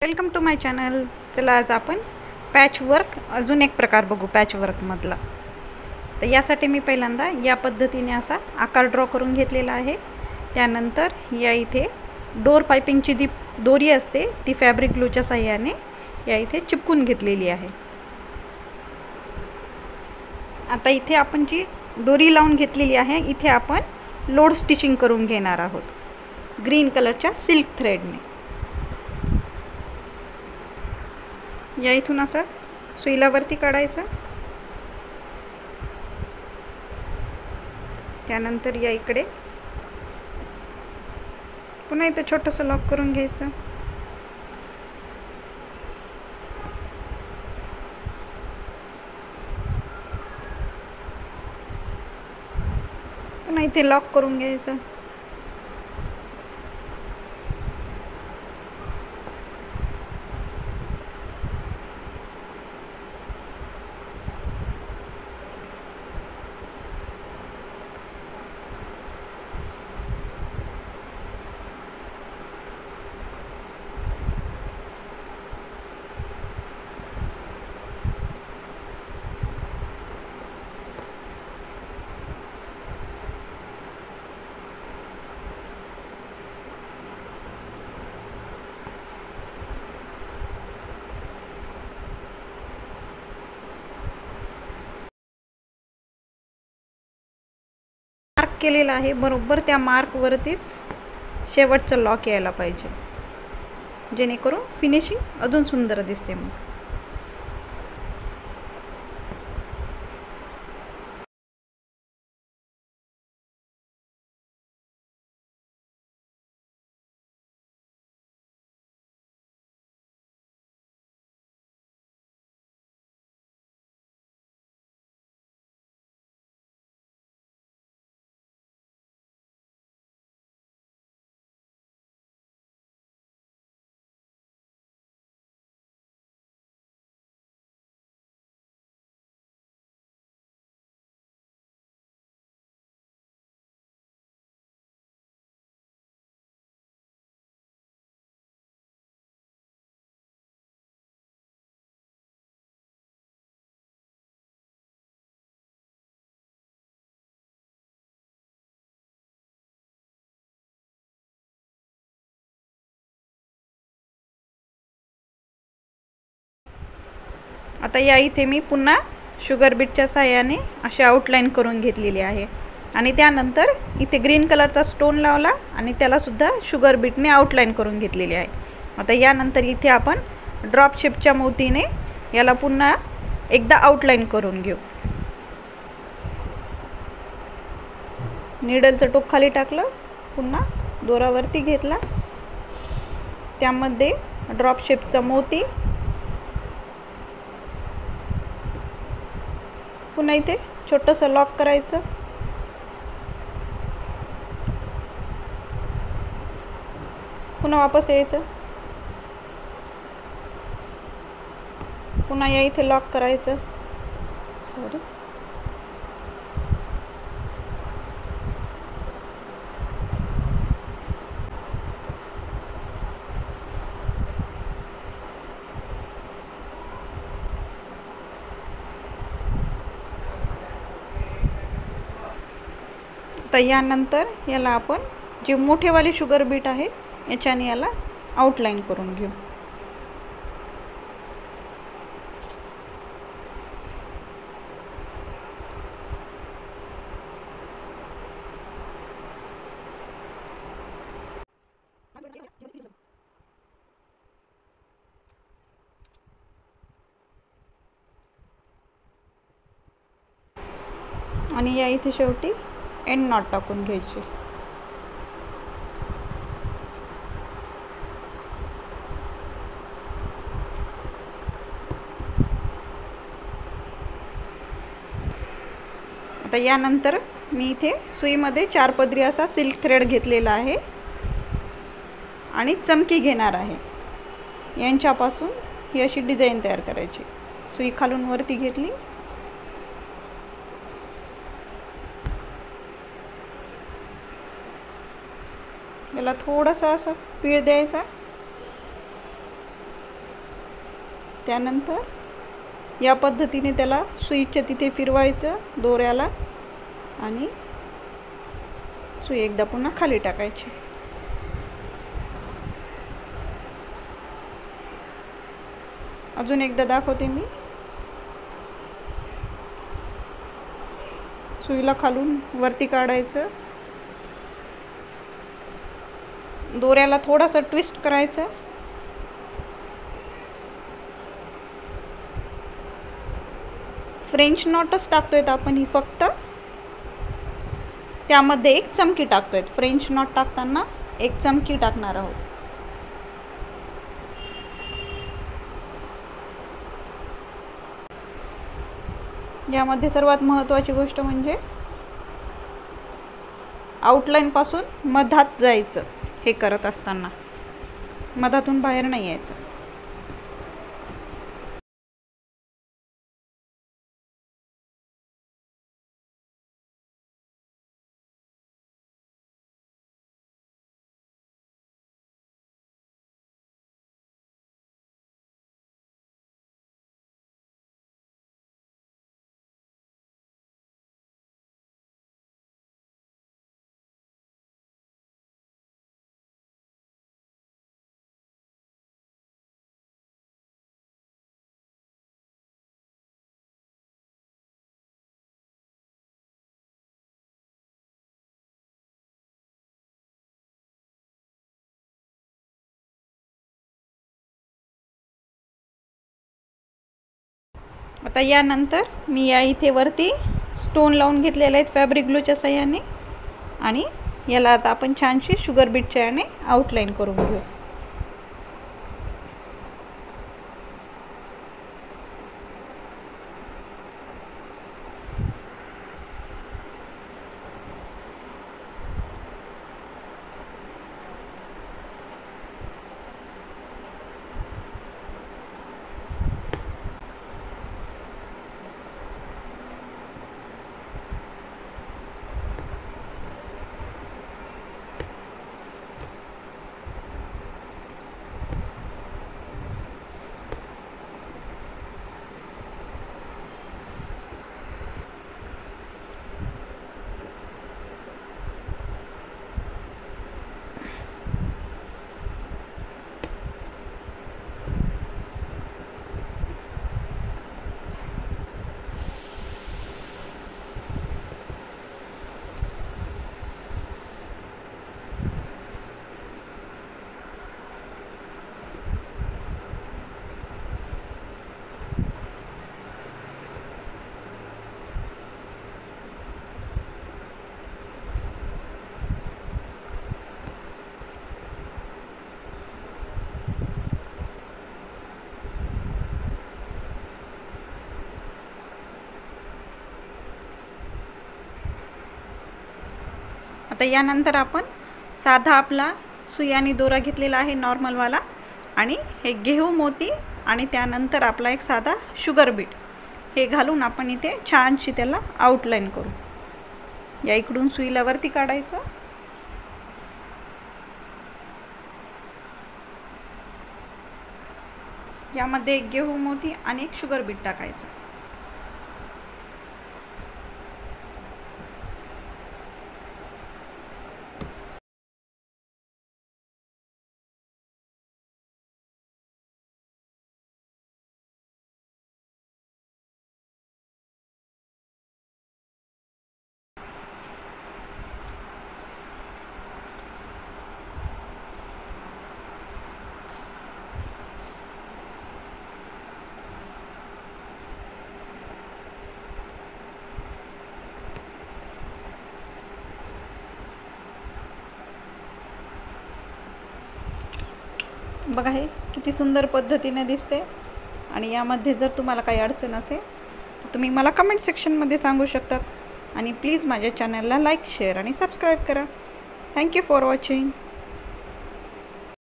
Welcome to my channel. चला आज आपण पॅचवर्क अजून एक प्रकार बघू पॅचवर्कमधला. तर यासाठी मी पहिल्यांदा या पद्धतीने असा आकार ड्रॉ करून घेतलेला आहे. त्यानंतर या इथे डोर पाइपिंगची जी दोरी असते ती फॅब्रिक ग्लूच्या साहाय्याने या इथे चिपकून घेतलेली आहे. आता इथे आपण जी दोरी लावून घेतलेली आहे इथे आपण लोड स्टिचिंग करून घेणार आहोत ग्रीन कलरच्या सिल्क थ्रेडने. या इथून असं सुईला वरती काढायचं. त्यानंतर या इकडे पुन्हा इथं छोटंसं लॉक करून घ्यायचं. पुन्हा इथे लॉक करून घ्यायचं. मार्क केलेला आहे बरोबर त्या मार्कवरतीच शेवटचं लॉक यायला पाहिजे जेणेकरून फिनिशिंग अजून सुंदर दिसते. मग आता या इथे मी पुन्हा शुगर बीटच्या साहाय्याने अशी आउटलाईन करून घेतलेली आहे आणि त्यानंतर इथे ग्रीन कलरचा स्टोन लावला आणि त्याला सुद्धा शुगर बीटने आउटलाईन करून घेतलेली आहे. आता यानंतर इथे आपण ड्रॉप शेपच्या मोतीने याला पुन्हा एकदा आउटलाईन करून घेऊ. नीडलचं टोक खाली टाकलं, पुन्हा दोरावरती घेतला, त्यामध्ये ड्रॉप शेपचा मोती, पुन्हा इथे छोटंसं लॉक करायचं. पुन्हा वापस यायचं. पुन्हा या इथे लॉक करायचं. सॉरी, तर यानंतर याला आपण जे मोठेवाले शुगर बीट आहे याच्याने याला आउटलाईन करून घेऊ. आणि या इथे शेवटी एंड नॉट टाकून घ्यायची. आता यानंतर मी इथे सुईमध्ये 4 पदरी असा सिल्क थ्रेड घेतलेला आहे आणि चमकी घेणार आहे. यांच्यापासून ही अशी डिझाईन तयार करायची. सुई खालून वरती घेतली, याला थोडासा असा पीळ द्यायचा त्यानंतर या पद्धतीने त्याला सुईच्या तिथे फिरवायचं दोऱ्याला आणि सुई एकदा पुन्हा खाली टाकायची. अजून एकदा दाखवते मी. सुईला खालून वरती काढायचं, दोऱ्याला थोडासा ट्विस्ट करायचं, फ्रेंच नॉटच टाकतोय आपण ही फक्त. त्यामध्ये एक चमकी टाकतोय. फ्रेंच नॉट टाकताना एक चमकी टाकणार आहोत. यामध्ये सर्वात महत्त्वाची गोष्ट म्हणजे आउटलाईन पासून मधात जायचं. हे करत असताना मधातून बाहेर नाही यायचं. आता यानंतर मी या इथे वरती स्टोन लावून घेतलेले आहेत फॅब्रिक ग्लूच्या साहाय्याने आणि याला आता आपण छानशी शुगर बीटच्या याने आउटलाईन करून घेऊ. आता यानंतर आपण साधा आपला सुई आणि दोरा घेतलेला आहे नॉर्मलवाला आणि हे घेऊ मोती आणि त्यानंतर आपला एक साधा शुगर बीट हे घालून आपण इथे छानशी त्याला आउटलाईन करू. या इकडून सुईला वरती काढायचं, यामध्ये एक घेऊ मोती आणि एक शुगर बीट टाकायचं. बघा हे किती सुंदर पद्धतीने दिसते. आणि यामध्ये जर तुम्हाला काही अडचण असेल तर तुम्ही मला कमेंट सेक्शनमध्ये सांगू शकतात. आणि प्लीज माझ्या चॅनलला लाईक, शेअर आणि सबस्क्राईब करा. Thank you for watching.